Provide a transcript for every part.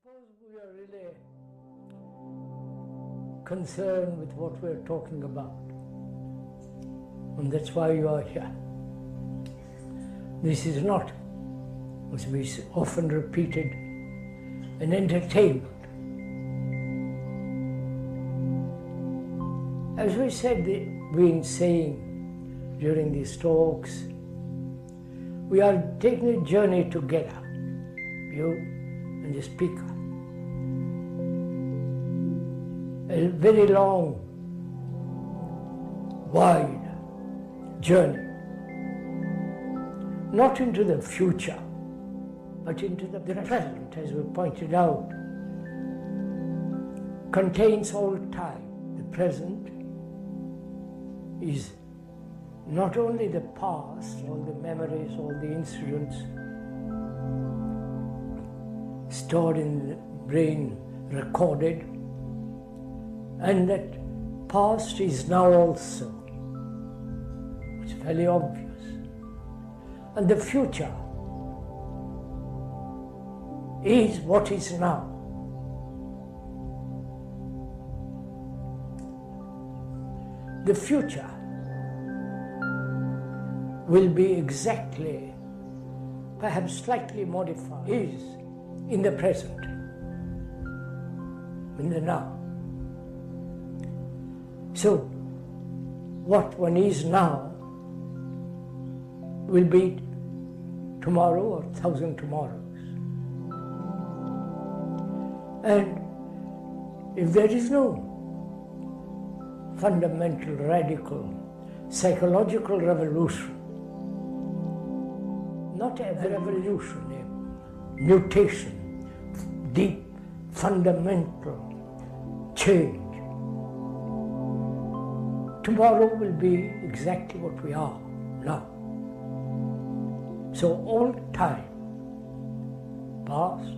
Suppose we are really concerned with what we're talking about, and that's why you are here. This is not, as we often repeated, an entertainment. As we said, been saying during these talks, we are taking a journey together, you and the speaker. A very long, wide journey, not into the future, but into the present, as we pointed out, contains all time. The present is not only the past, all the memories, all the incidents stored in the brain, recorded, and that past is now also. It's fairly obvious. And the future is what is now. The future will be exactly, perhaps slightly modified, is in the present, in the now. So, what one is now will be tomorrow or 1,000 tomorrows. And if there is no fundamental, radical, psychological revolution, not a revolution, a mutation, deep, fundamental change, tomorrow will be exactly what we are now. So all time, past,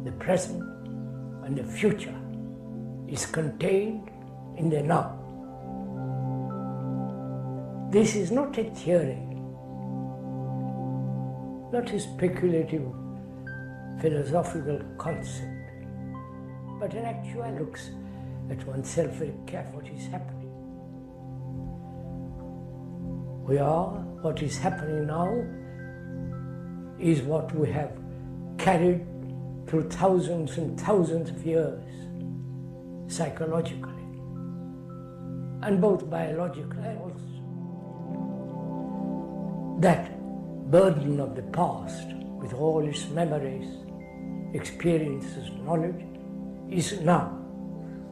the present, and the future is contained in the now. This is not a theory, not a speculative philosophical concept, but an actual looks at oneself very carefully what is happening. We are, what is happening now is what we have carried through thousands and thousands of years, psychologically, and both biologically also. That burden of the past, with all its memories, experiences, knowledge, is now,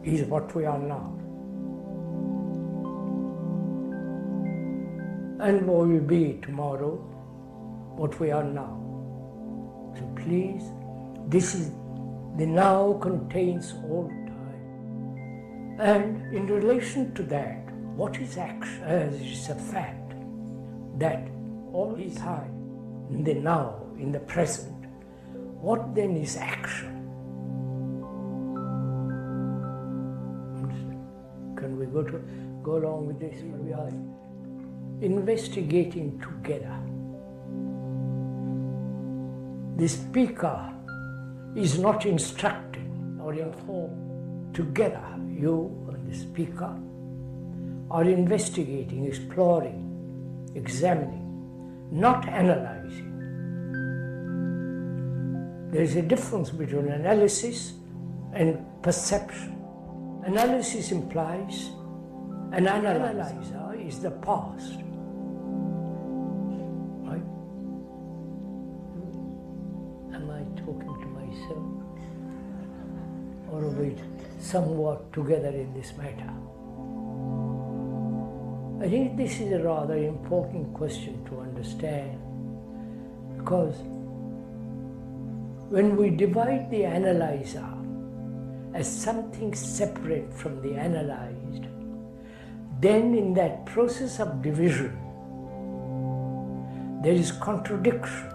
is what we are now. And what will be tomorrow, what we are now. So please, this is, the now contains all time. And in relation to that, what is action? As it's a fact that all is time, in the now, in the present. What then is action? Can we go along with this? We are investigating together. The speaker is not instructing or informed. Together, you and the speaker are investigating, exploring, examining, not analyzing. There is a difference between analysis and perception. Analysis implies an analyzer is the past. Right? Am I talking to myself? Or are we somewhat together in this matter? I think this is a rather important question to understand, because when we divide the analyzer as something separate from the analyzed, then in that process of division, there is contradiction,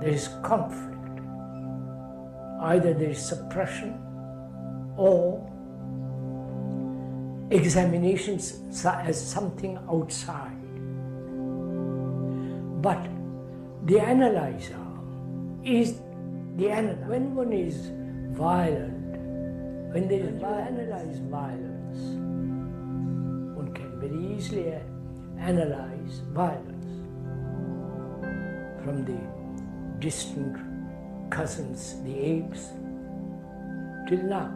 there is conflict. Either there is suppression or examinations as something outside. But the analyzer is the analyzer. When one is violent, when there is analyze violence, one can very easily analyze violence from the distant cousins, the apes, till now.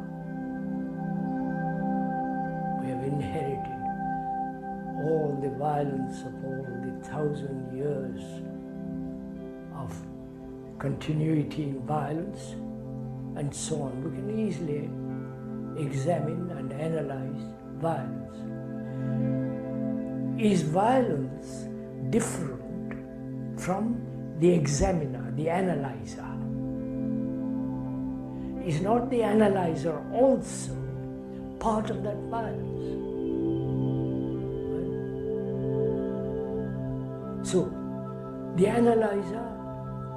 We have inherited all the violence of all the 1,000 years of continuity in violence and so on. We can easily examine and analyze violence. Is violence different from the examiner, the analyzer? Is not the analyzer also part of that violence? So, the analyzer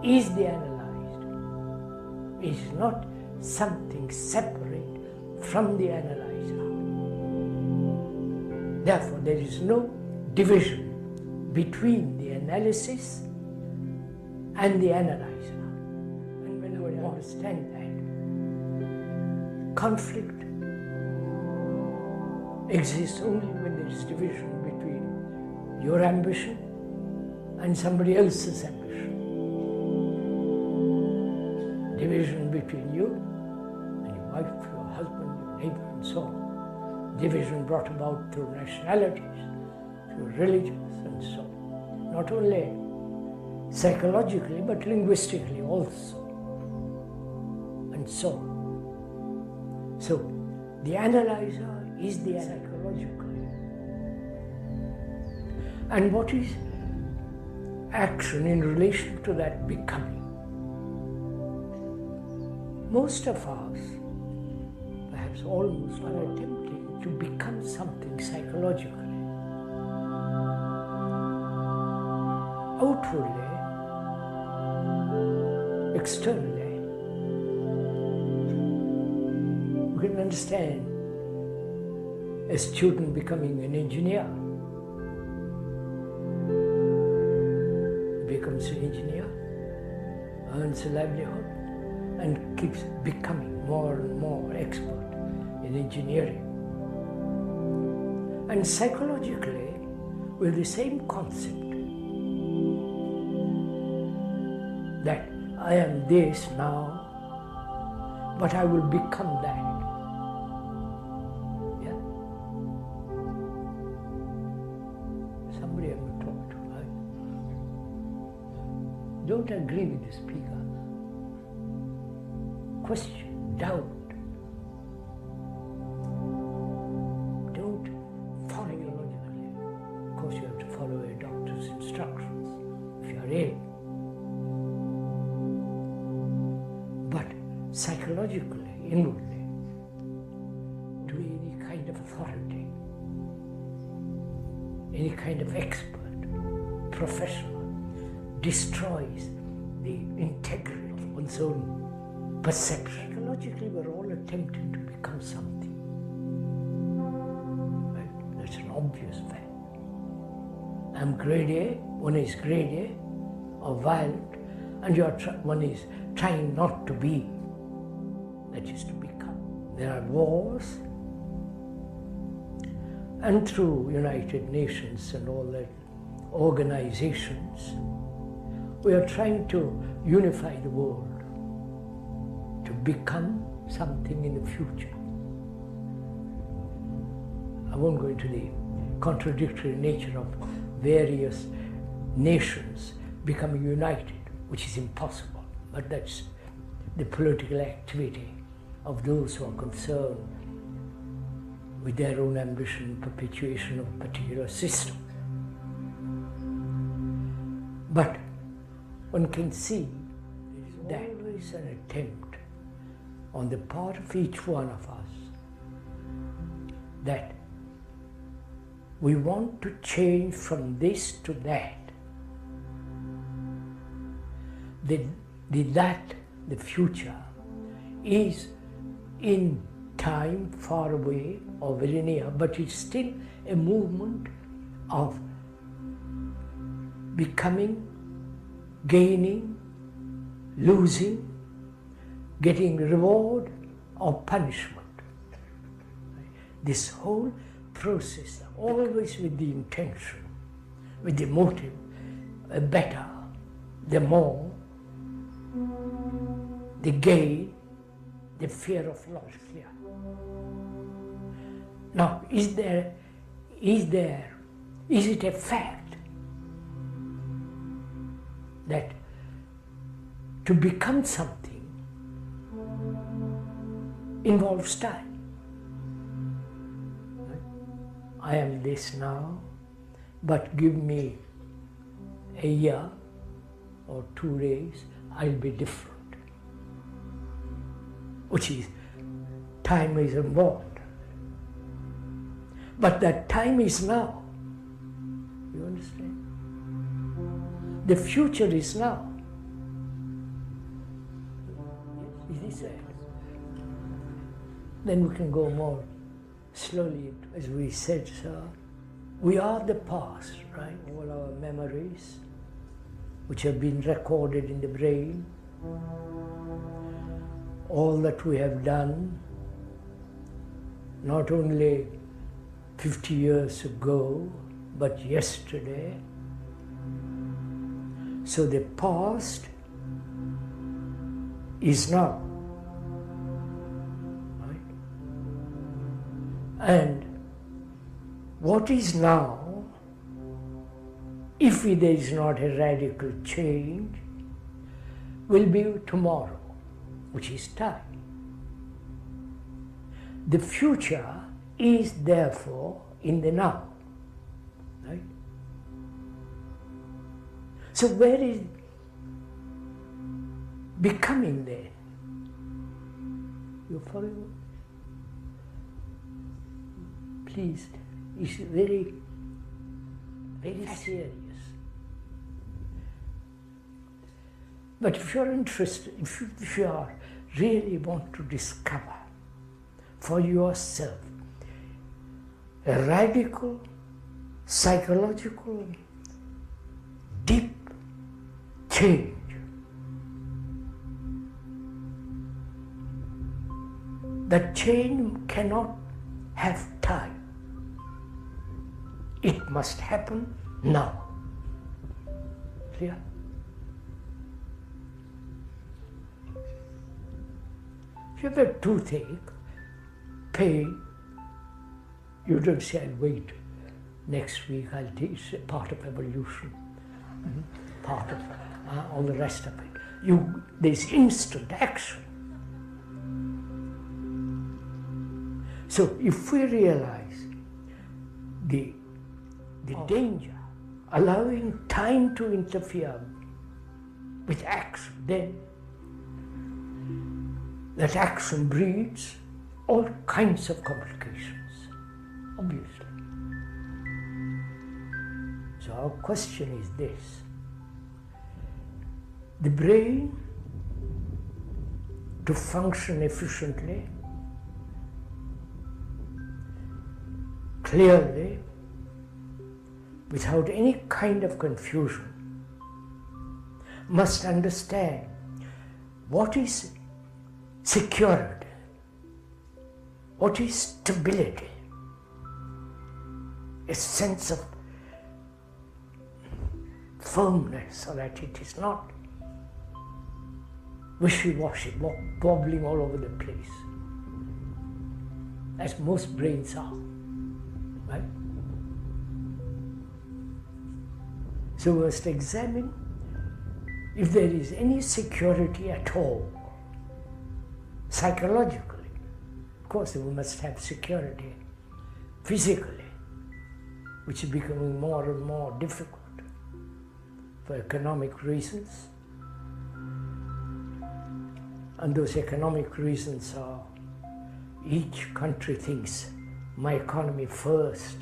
is the analyzed. It is not something separate from the analyzer. Therefore, there is no division between the analysis and the analyzer. And when we understand that, conflict exists only when there is division between your ambition and somebody else's ambition. Division between you and your wife, your husband, your neighbor, and so on. Division brought about through nationalities, through religions, and so on. Not only psychologically, but linguistically also, and so on. So, the analyzer is the psychological. And what is action in relation to that becoming? Most of us, perhaps almost, are attempting to become something psychologically. Outwardly, externally, we can understand a student becoming an engineer. He becomes an engineer, earns a livelihood, and keeps becoming more and more expert in engineering. And psychologically, with the same concept, that I am this now, but I will become that. Yeah? Somebody I will talk to, right? Don't agree with the speaker. Question, doubt. Don't follow your logically. Of course, you have to follow a doctor's instructions if you are ill. But psychologically, inwardly, to be any kind of authority, any kind of expert, professional, destroys the integrity of one's own perception. Psychologically, we're all attempting to become something. Right? That's an obvious fact. I'm grade A, one is grade A, or violent, and one is trying not to be, that is to become. There are wars, and through United Nations and all that organizations, we are trying to unify the world, to become something in the future. I won't go into the contradictory nature of various nations becoming united, which is impossible, but that's the political activity of those who are concerned with their own ambition, perpetuation of a particular system. But one can see there is always an attempt on the part of each one of us that we want to change from this to that. The future is in time far away or very near, but it's still a movement of becoming, gaining, losing, getting reward, or punishment. This whole process, always with the intention, with the motive, better, the more, the gain, the fear of loss, clear. Now, is it a fact that to become something involves time? I am this now, but give me a year or 2 days, I'll be different. Which is, time is involved. But that time is now. You understand? The future is now. Yes, is it? Then we can go more slowly, as we said, sir. We are the past, right? All our memories, which have been recorded in the brain, all that we have done, not only 50 years ago, but yesterday. So the past is now, right? And what is now, if there is not a radical change, will be tomorrow, which is time. The future is therefore in the now, right? So where is becoming there? You follow? Please, it's very, very serious. But if you're interested, if you are really want to discover for yourself a radical, psychological, deep change, that change cannot have time. It must happen now. Clear? If you have a toothache, pain, you don't say, I'll wait. Next week I'll teach part of evolution, part of all the rest of it. There's instant action. So if we realize the danger, allowing time to interfere with action, then that action breeds all kinds of complications, obviously. So our question is this: the brain, to function efficiently, clearly, without any kind of confusion, must understand what is security, what is stability, a sense of firmness, so that it is not wishy-washy, wobbling all over the place, as most brains are, right? So we must examine if there is any security at all, psychologically. Of course, we must have security physically, which is becoming more and more difficult for economic reasons. And those economic reasons are, each country thinks, my economy first,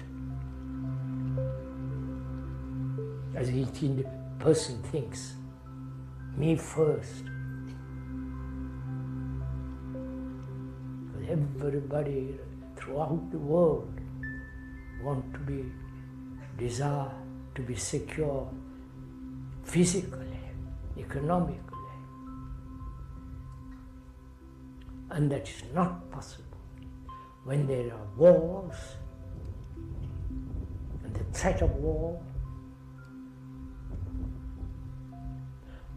as each person thinks, me first. Because everybody throughout the world desire to be secure physically, economically. And that is not possible when there are wars and the threat of war,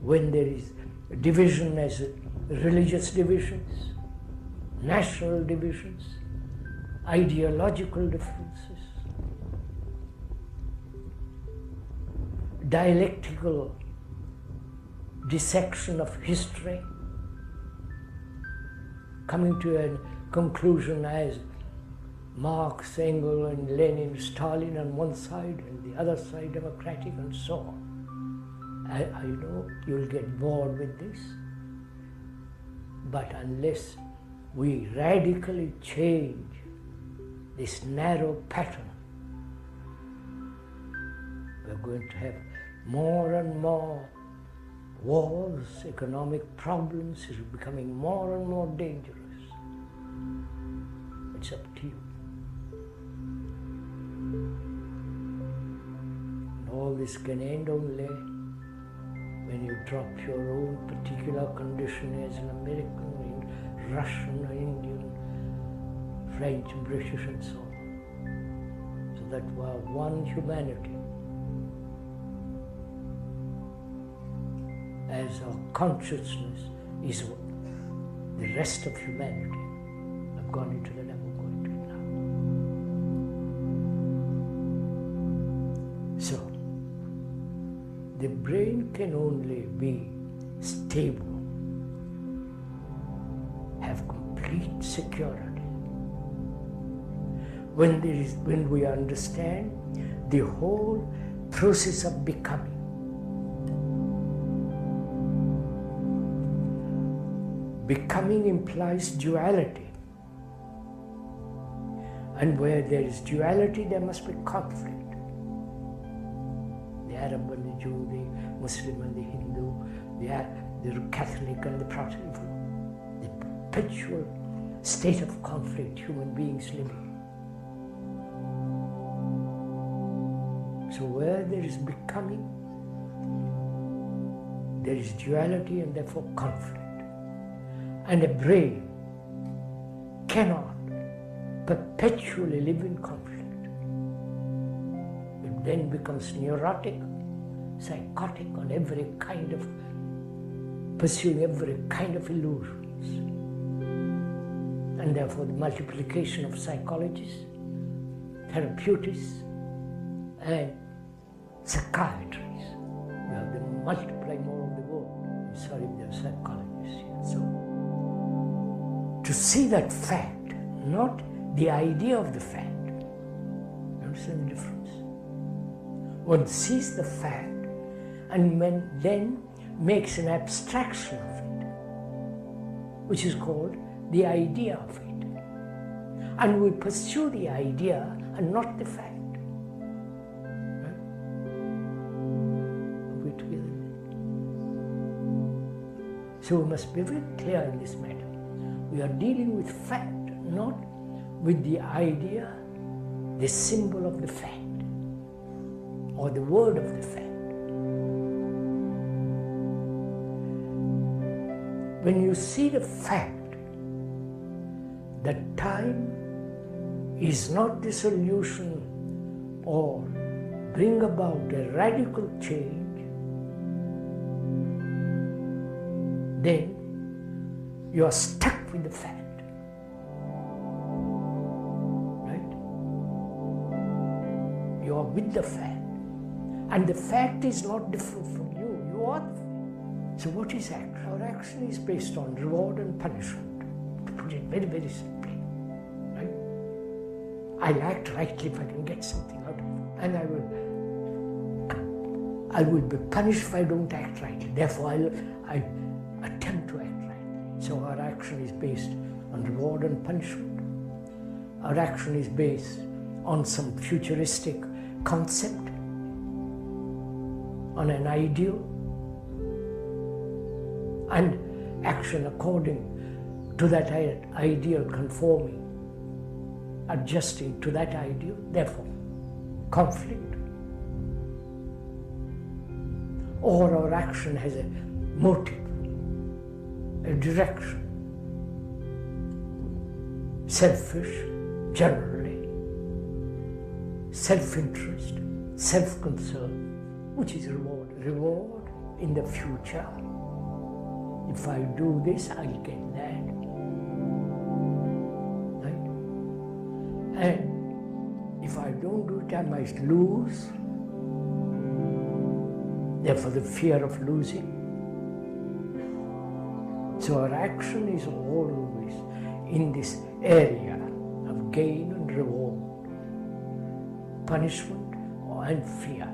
when there is division as religious divisions, national divisions, ideological differences, dialectical dissection of history, coming to a conclusion as Marx, Engels and Lenin, Stalin on one side and the other side democratic and so on. I know you'll get bored with this, but unless we radically change this narrow pattern, we're going to have more and more wars, economic problems is becoming more and more dangerous. It's up to you. And all this can end only when you drop your own particular condition as an American, Russian, Indian, French, British and so on. So that we are one humanity. As our consciousness is the rest of humanity. I've gone into that, I won't go into it now. So, the brain can only be stable, have complete security, when we understand the whole process of becoming. Becoming implies duality. And where there is duality, there must be conflict. The Arab and the Jew, the Muslim and the Hindu, the Catholic and the Protestant, the perpetual state of conflict human beings live in. So where there is becoming, there is duality and therefore conflict. And a brain cannot perpetually live in conflict. It then becomes neurotic, psychotic on every kind of, pursuing every kind of illusions. And therefore the multiplication of psychologists, therapeutics, and psychiatrists. We have them multiplying all over the world. I'm sorry if there are psychologists here. So, to see that fact, not the idea of the fact. Understand the difference? One sees the fact and then makes an abstraction of it, which is called the idea of it. And we pursue the idea and not the fact. Right? Are we together? So we must be very clear in this matter. We are dealing with fact, not with the idea, the symbol of the fact, or the word of the fact. When you see the fact that time is not the solution or bring about a radical change, then you are stuck with the fact. Right? You are with the fact. And the fact is not different from you. You are the fact. So what is action? Our action is based on reward and punishment. To put it very, very simply. Right? I'll act rightly if I can get something out of it. And I will be punished if I don't act rightly. Therefore, I attempt to act. So our action is based on reward and punishment. Our action is based on some futuristic concept, on an ideal, and action according to that ideal, conforming, adjusting to that ideal, therefore conflict. Or our action has a motive, a direction, selfish generally, self-interest, self-concern, which is reward. Reward in the future. If I do this, I'll get that. Right? And if I don't do it, I might lose. Therefore, the fear of losing. So our action is always in this area of gain and reward, punishment and fear.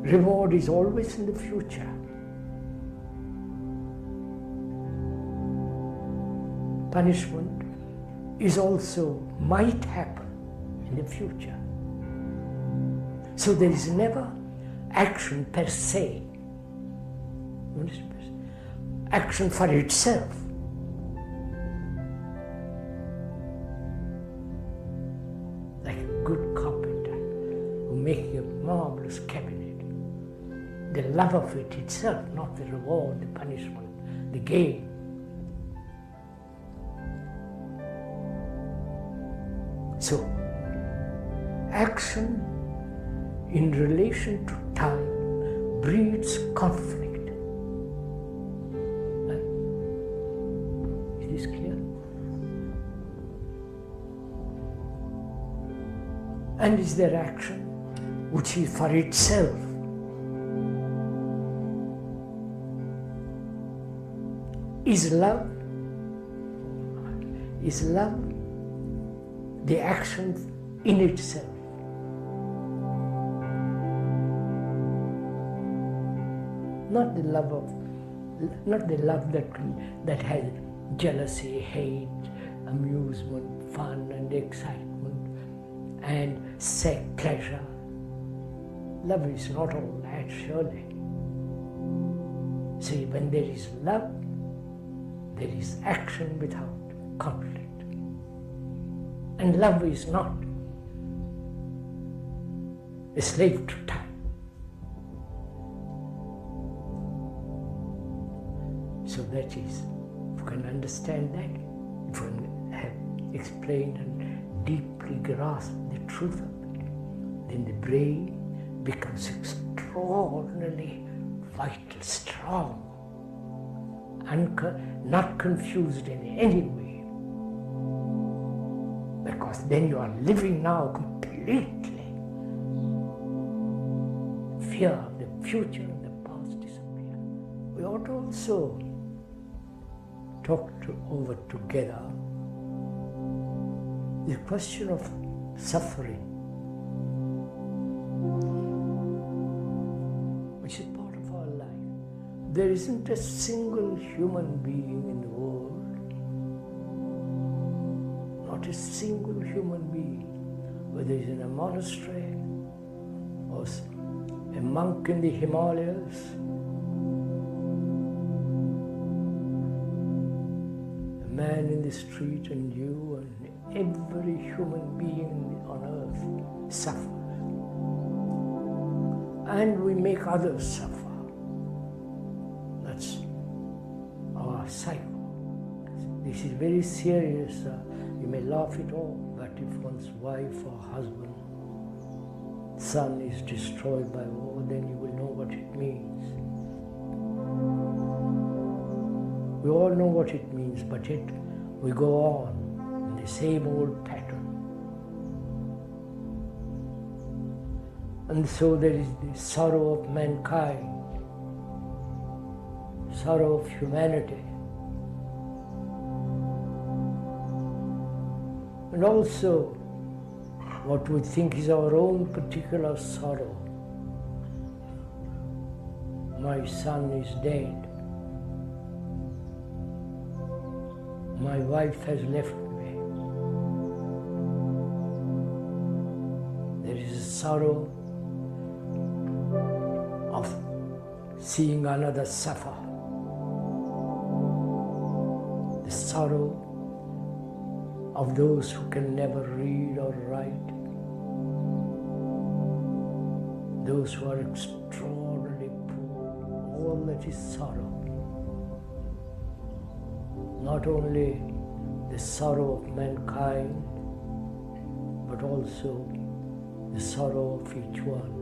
Reward is always in the future. Punishment is also might happen in the future. So there is never action per se. Action for itself. Like a good carpenter who makes a marvelous cabinet. The love of it itself, not the reward, the punishment, the gain. So, action in relation to time breeds conflict. Is this clear? And is there action which is for itself? Is love the action in itself? Not the love that has jealousy, hate, amusement, fun and excitement and sex pleasure. Love is not all that, surely. See, when there is love, there is action without conflict. And love is not a slave to time. So that is, if you can understand that, if you can have explained and deeply grasped the truth of it, then the brain becomes extraordinarily vital, strong, not confused in any way. Because then you are living now completely. Fear of the future and the past disappear. We ought to also talk over together the question of suffering, which is part of our life. There isn't a single human being in the world, not a single human being, whether he's in a monastery or a monk in the Himalayas, a man in the street, and you, and every human being on earth suffers. And we make others suffer. That's our cycle. This is very serious. You may laugh it off, but if one's wife or husband, son is destroyed by war, then you will know what it means. We all know what it means, but yet we go on in the same old pattern. And so there is the sorrow of mankind, sorrow of humanity. And also what we think is our own particular sorrow. My son is dead. My wife has left me. There is a sorrow of seeing another suffer. The sorrow of those who can never read or write. Those who are extraordinarily poor. All that is sorrow. not only the sorrow of mankind, but also the sorrow of each one.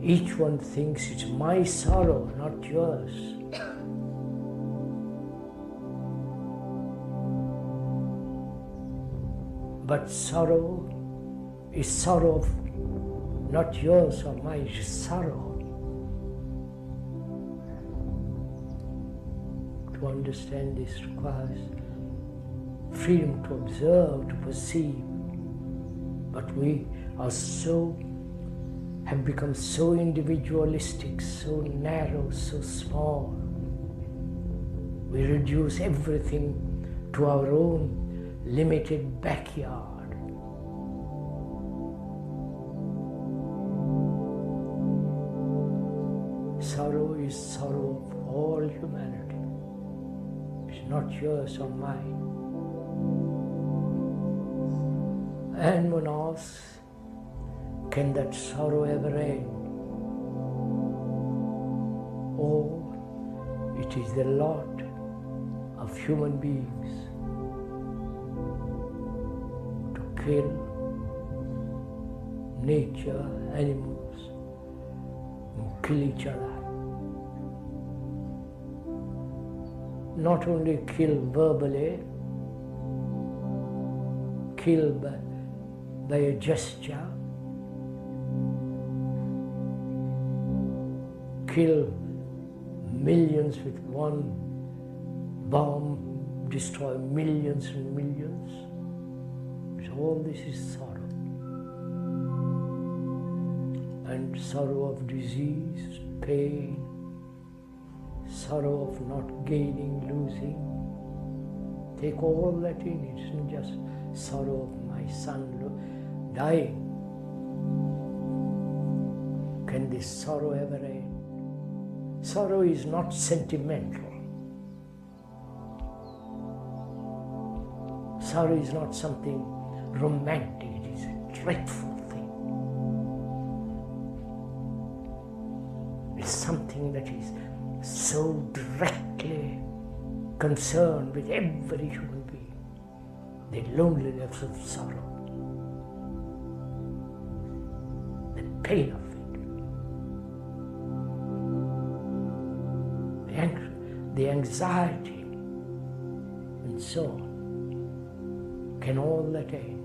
Each one thinks it's my sorrow, not yours. But sorrow is sorrow of not yours or mine, it's sorrow. To understand this requires freedom to observe, to perceive. But we are have become so individualistic, so narrow, so small. We reduce everything to our own limited backyard. Sorrow is sorrow of all humanity. It's not yours or mine. And one asks, can that sorrow ever end? Or it is the lot of human beings to kill nature, animals, and kill each other. Not only kill verbally, kill by a gesture, kill millions with one bomb, destroy millions and millions. So all this is sorrow. And sorrow of disease, pain, sorrow of not gaining, losing. Take all that in, it isn't just sorrow of my son dying. Can this sorrow ever end? Sorrow is not sentimental. Sorrow is not something romantic, it is a dreadful thing. It's something that is so directly concerned with every human being. The loneliness of sorrow, the pain of it, the anxiety, and so on. Can all that end?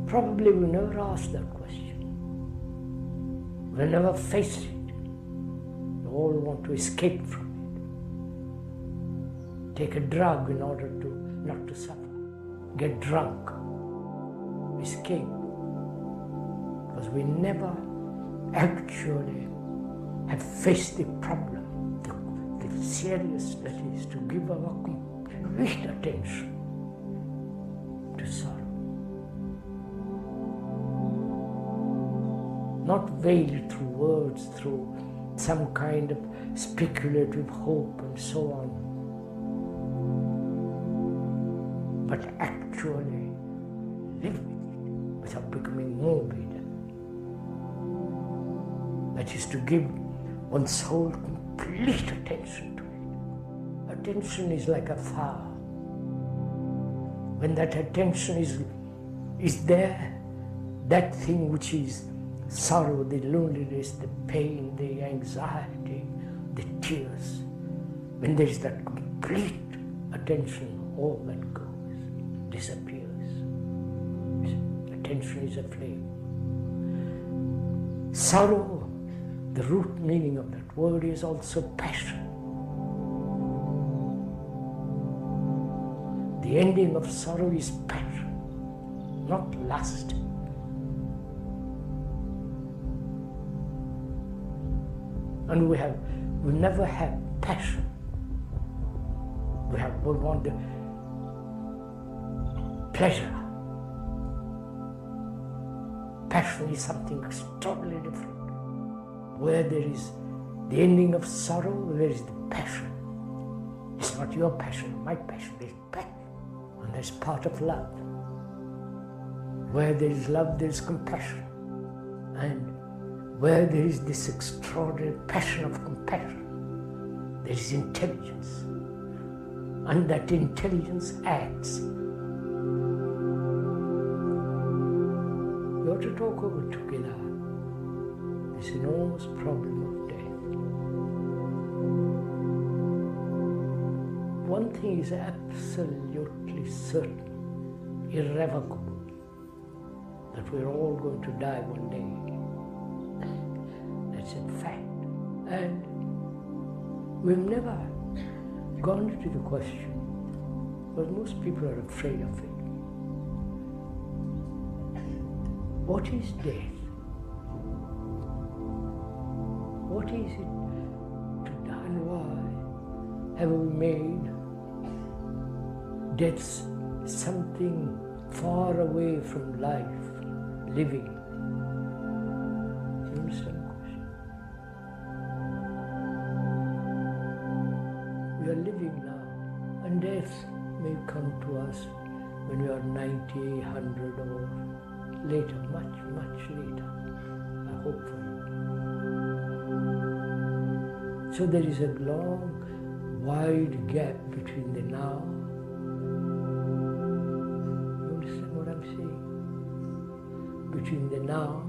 Probably we never asked that question. We never faced it. We all want to escape from it. Take a drug in order to not to suffer. Get drunk. Escape. Because we never actually have faced the problem, the serious that is to give our complete attention to sorrow. Not veiled through words, through some kind of speculative hope and so on, but actually live with it without becoming morbid. That is to give one's whole complete attention to it. Attention is like a fire. When that attention is there, that thing which is sorrow, the loneliness, the pain, the anxiety, the tears, when there is that complete attention, all that goes, disappears. Attention is a flame. Sorrow, the root meaning of that word is also passion. The ending of sorrow is passion, not lust. And we never have passion. We want the pleasure. Passion is something totally different. Where there is the ending of sorrow, there is the passion. It's not your passion, my passion, there's passion. And that's part of love. Where there is love, there is compassion. And where there is this extraordinary passion of compassion, there is intelligence. And that intelligence acts. We ought to talk over together this enormous problem of death. One thing is absolutely certain, irrevocable, that we're all going to die one day. That's a fact. And we've never gone into the question, but most people are afraid of it. What is death? What is it to die, and why have we made death something far away from life, living? Do you understand the question? We are living now, and death may come to us when we are 90, 100 or later, much, much later. I hope for you. So there is a long, wide gap between the now. You understand what I'm saying? Between the now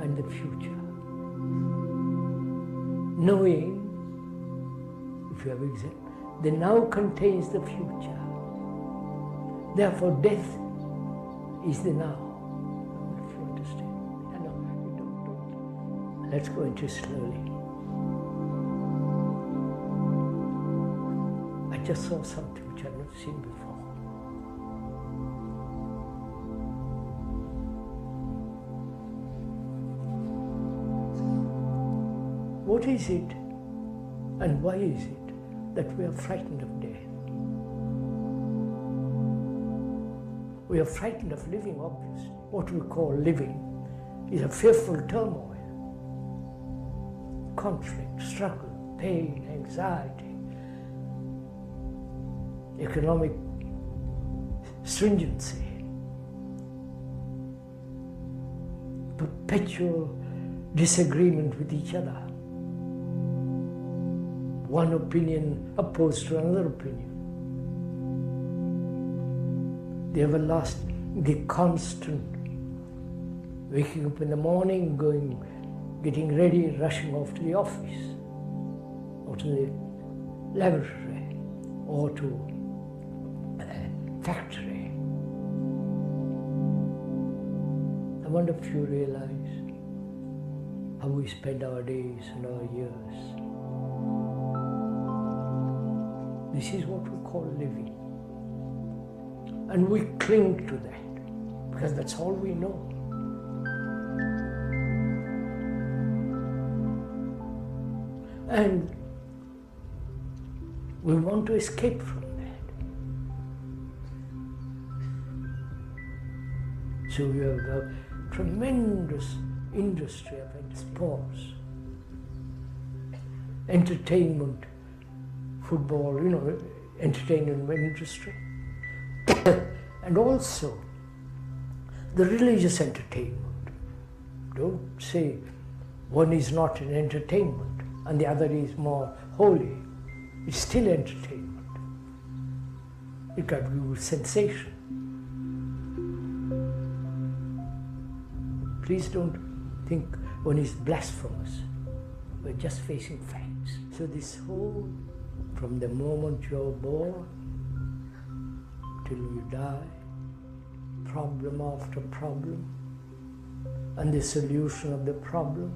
and the future. Knowing, if you have example, the now contains the future. Therefore, death is the now. If you understand. I know you don't. Let's go into it slowly. I just saw something which I've not seen before. What is it and why is it that we are frightened of death? We are frightened of living, obviously. What we call living is a fearful turmoil, conflict, struggle, pain, anxiety, economic stringency, perpetual disagreement with each other, one opinion opposed to another opinion. The everlasting, the constant waking up in the morning, getting ready, rushing off to the office, or to the laboratory, or to a factory. I wonder if you realize how we spend our days and our years. This is what we call living. And we cling to that because that's all we know. And we want to escape from that. So we have a tremendous industry of sports, entertainment, football, entertainment industry. And also the religious entertainment. Don't say one is not an entertainment and the other is more holy. It's still entertainment. It can be with sensation. Please don't think one is blasphemous. We're just facing facts. So this whole, from the moment you're born till you die, problem after problem, and the solution of the problem.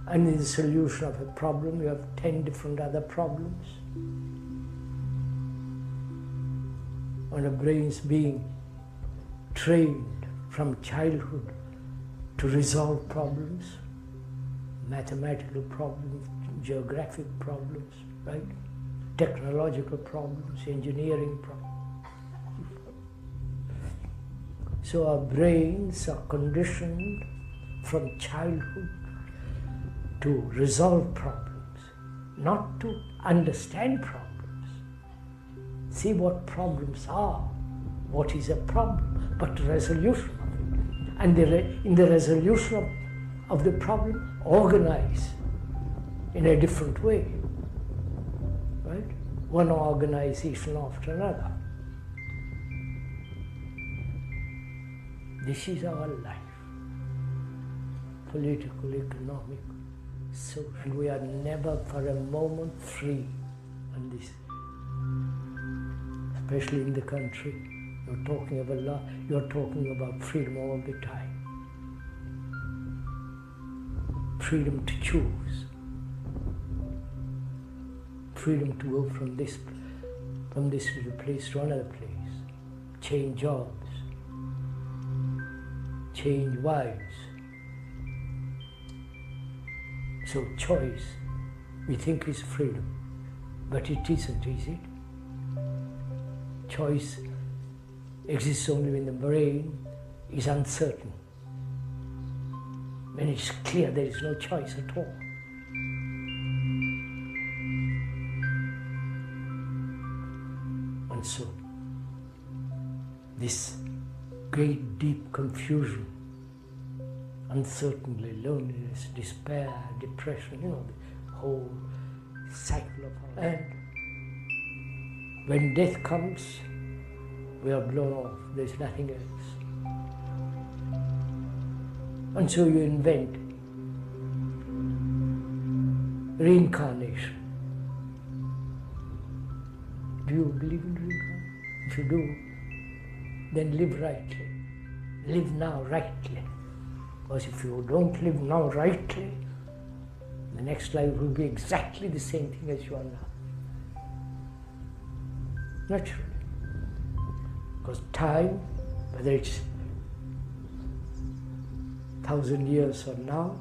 And in the solution of a problem, you have 10 different other problems. And our brains being trained from childhood to resolve problems, mathematical problems, geographic problems, right? Technological problems, engineering problems. So our brains are conditioned from childhood to resolve problems, not to understand problems. See what problems are, what is a problem, but the resolution of it. And in the resolution of of the problem, organize in a different way, right? One organization after another. This is our life, political, economic, social, and we are never for a moment free on this, especially in the country. You're talking about law, you're talking about freedom all the time. Freedom to choose. Freedom to go from this little place to another place. Change jobs. Change wives. So choice, we think is freedom, but it isn't, is it? Choice exists only when the brain is uncertain, when it's clear there is no choice at all. And so, this great deep confusion, uncertainty, loneliness, despair, depression, the whole cycle of our life. And when death comes, we are blown off, there's nothing else. And so you invent reincarnation. Do you believe in reincarnation? If you do, then live rightly. Live now rightly. Because if you don't live now rightly, the next life will be exactly the same thing as you are now. Naturally. Because time, whether it's 1,000 years from now,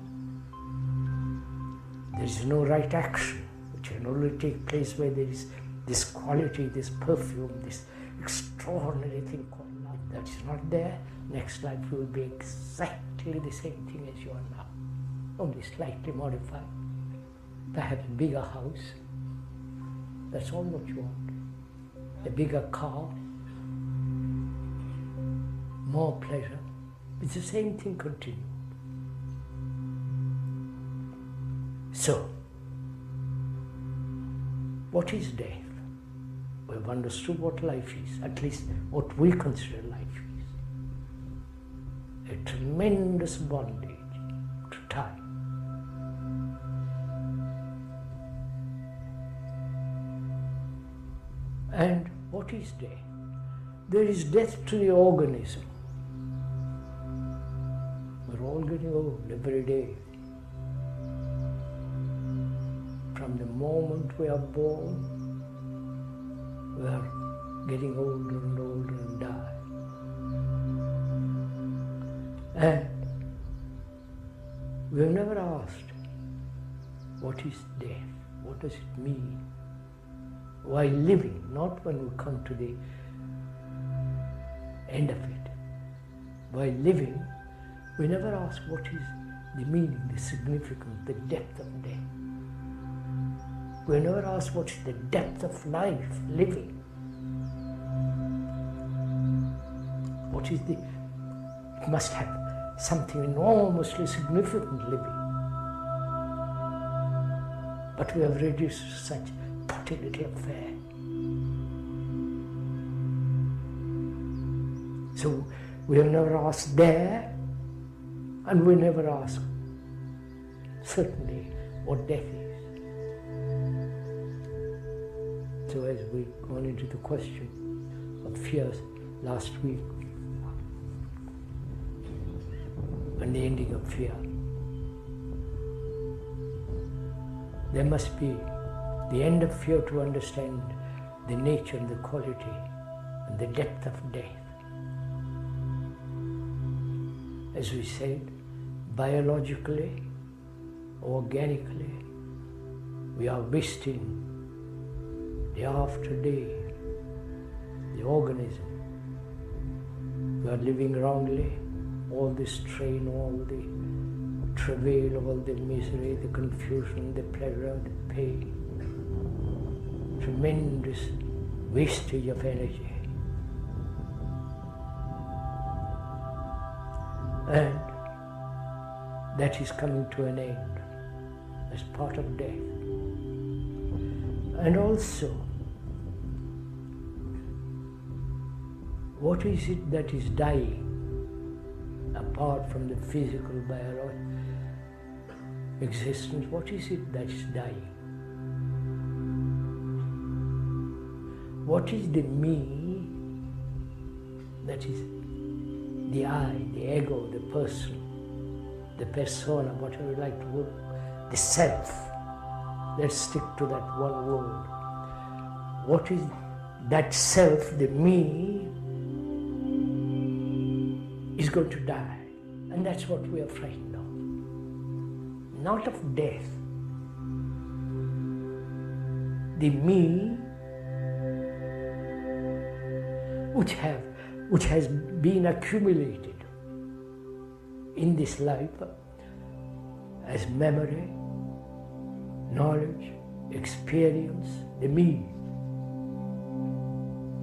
there is no right action, which can only take place where there is this quality, this perfume, this extraordinary thing called love. That is not there. Next life will be exactly the same thing as you are now, only slightly modified. Perhaps a bigger house, that's all what you want. A bigger car, more pleasure. It's the same thing continued. So, what is death? We've understood what life is, at least what we consider life is. A tremendous bondage to time. And what is death? There is death to the organism. We're all getting old every day. From the moment we are born, we are getting older and older and die. And we have never asked, what is death? What does it mean? While living, not when we come to the end of it. While living, we never ask what is the meaning, the significance, the depth of death. We never ask what is the depth of life, living. What is it must have something enormously significant living. But we have reduced to such petty little affair. So we have never asked there, and we never ask certainly what death is. So as we gone into the question of fears last week, and the ending of fear, there must be the end of fear to understand the nature and the quality and the depth of death. As we said, biologically, organically, we are wasting day after day the organism. We are living wrongly, all the strain, all the travail, all the misery, the confusion, the pleasure, the pain, tremendous wastage of energy. And that is coming to an end as part of death. And also, what is it that is dying apart from the physical, biological existence? What is it that is dying? What is the me that is the I, the ego, the person, the persona, whatever you like to call it, the self? Let's stick to that one word. What is that self, the me, is going to die. And that's what we are frightened of. Not of death. The me which has been accumulated in this life as memory, knowledge, experience, the me.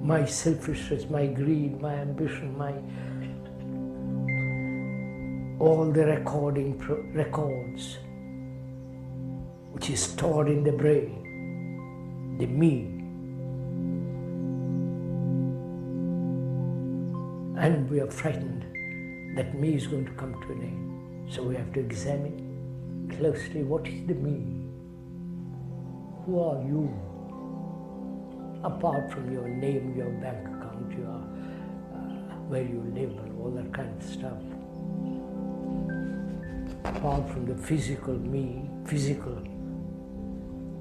My selfishness, my greed, my ambition, all the records which is stored in the brain, the me. And we are frightened that me is going to come to an end. So we have to examine closely what is the me. Who are you? Apart from your name, your bank account, your where you live and all that kind of stuff. Apart from the physical me, physical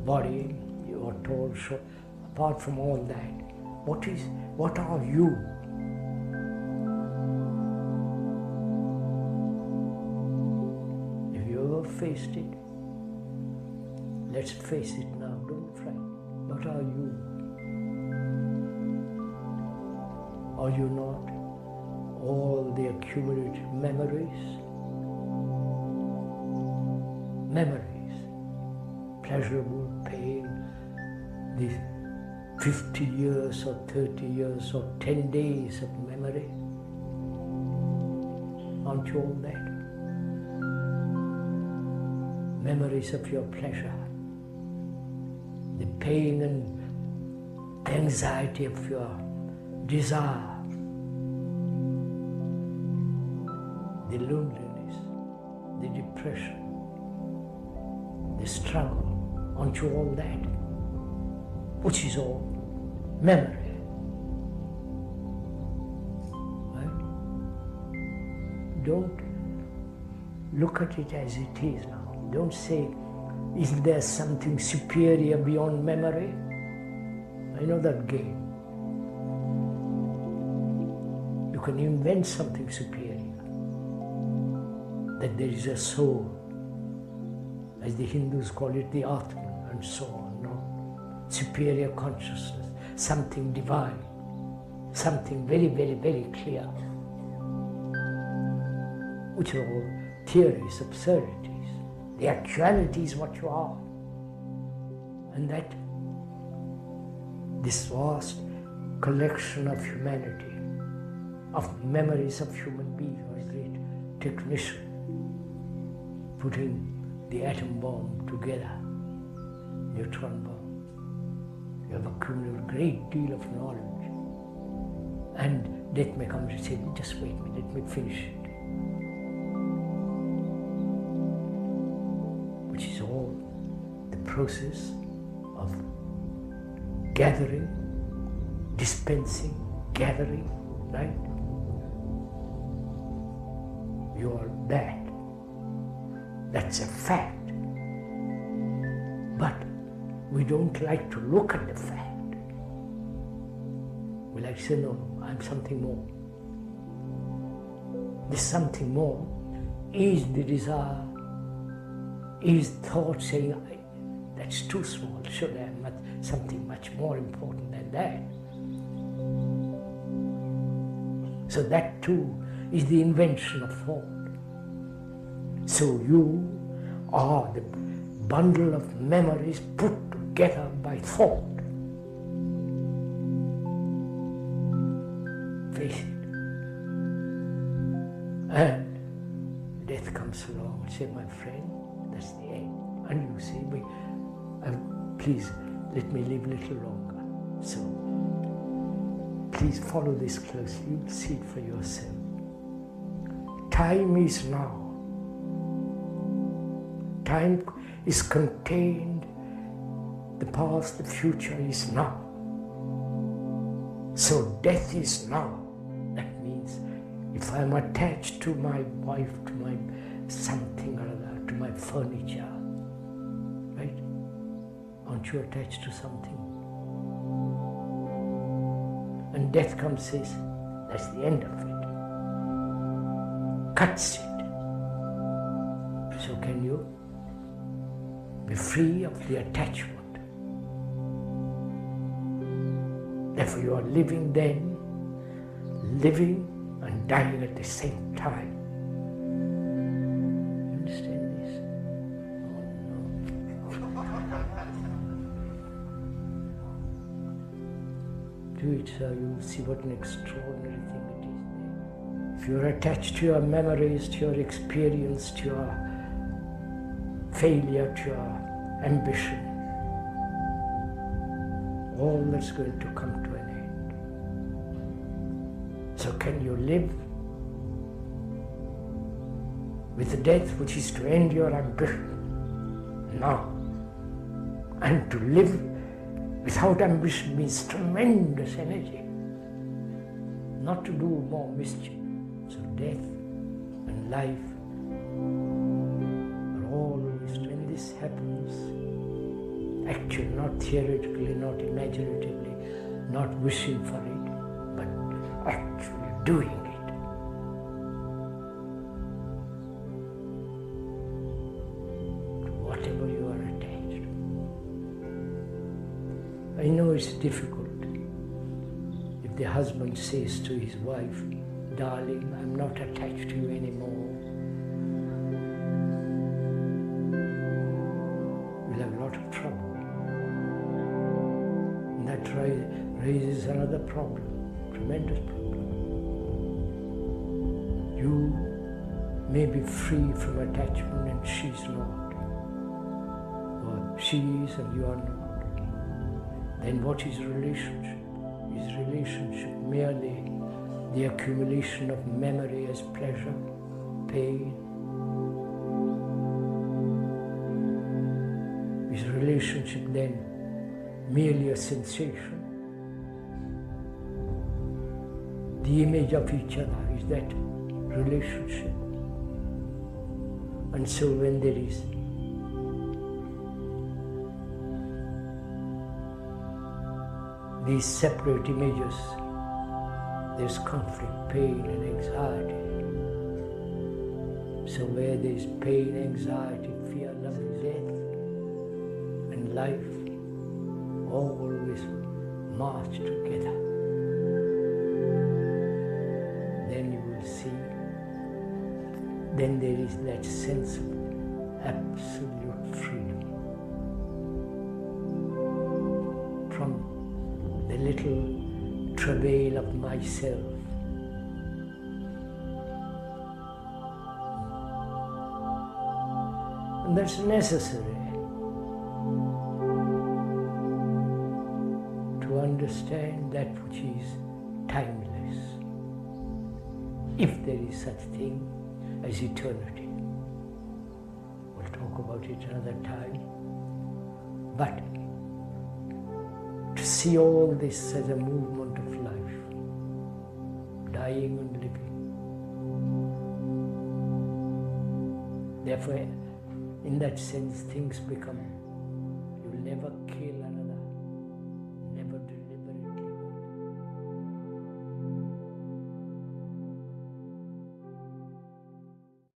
body, you are told, so apart from all that, what are you? Have you ever faced it? Let's face it now, don't fret. What are you? Are you not all the accumulated memories? Memories, pleasurable, pain, these 50 years or 30 years or 10 days of memory. Aren't you all that? Memories of your pleasure, the pain and anxiety of your desire, the loneliness, the depression, the struggle, aren't you all that? Which is all memory. Right? Don't look at it as it is now. Don't say, isn't there something superior beyond memory? I know that game. You can invent something superior. That there is a soul, as the Hindus call it, the Atman, and so on, no? Superior consciousness, something divine, something very, very, very clear, which are all theories, absurdities. The actuality is what you are. And that this vast collection of humanity, of memories of human beings, or a great technician, putting the atom bomb together, neutron bomb. You have accumulated a great deal of knowledge. And death may come to say, just wait a minute, let me finish it. Which is all the process of gathering, dispensing, gathering, right? You are that. That's a fact. But we don't like to look at the fact. We like to say, no, I'm something more. This something more is the desire, is thought saying, that's too small, should I have something much more important than that? So that too is the invention of thought. So you are the bundle of memories put together by thought. Face it. And death comes comes along and says, my friend, that's the end. And you say, please let me live a little longer. So please follow this closely. You'll see it for yourself. Time is now. Time is contained. The past, the future is now. So death is now. That means if I'm attached to my wife, to my something or other, to my furniture, right? Aren't you attached to something? And death comes, says, that's the end of it. Cuts it. So can you be free of the attachment? Therefore you are living then, living and dying at the same time. You understand this? Oh no. Do it, sir. You will see what an extraordinary thing it is there. If you are attached to your memories, to your experience, to your failure, to your ambition, all that's going to come to an end. So can you live with the death which is to end your ambition now? And to live without ambition means tremendous energy, not to do more mischief. So death and life are always, when this happens, actually, not theoretically, not imaginatively, not wishing for it, but actually doing it. To whatever you are attached. I know it's difficult if the husband says to his wife, darling, I'm not attached to you anymore. You'll have a lot of trouble. That raises another problem, tremendous problem. You may be free from attachment and she's not. Or she is and you are not. Then what is relationship? Is relationship merely the accumulation of memory as pleasure, pain? Is relationship then merely a sensation? The image of each other, is that relationship? And so when there is these separate images, there's conflict, pain and anxiety. So where there's pain, anxiety, fear, love, death and life, always march together. Then you will see, then there is that sense of absolute freedom from the little travail of myself. And that's necessary to understand that which is timeless, if there is such thing as eternity. We'll talk about it another time. But to see all this as a movement of life, dying and living. Therefore, in that sense, things become, you'll never kill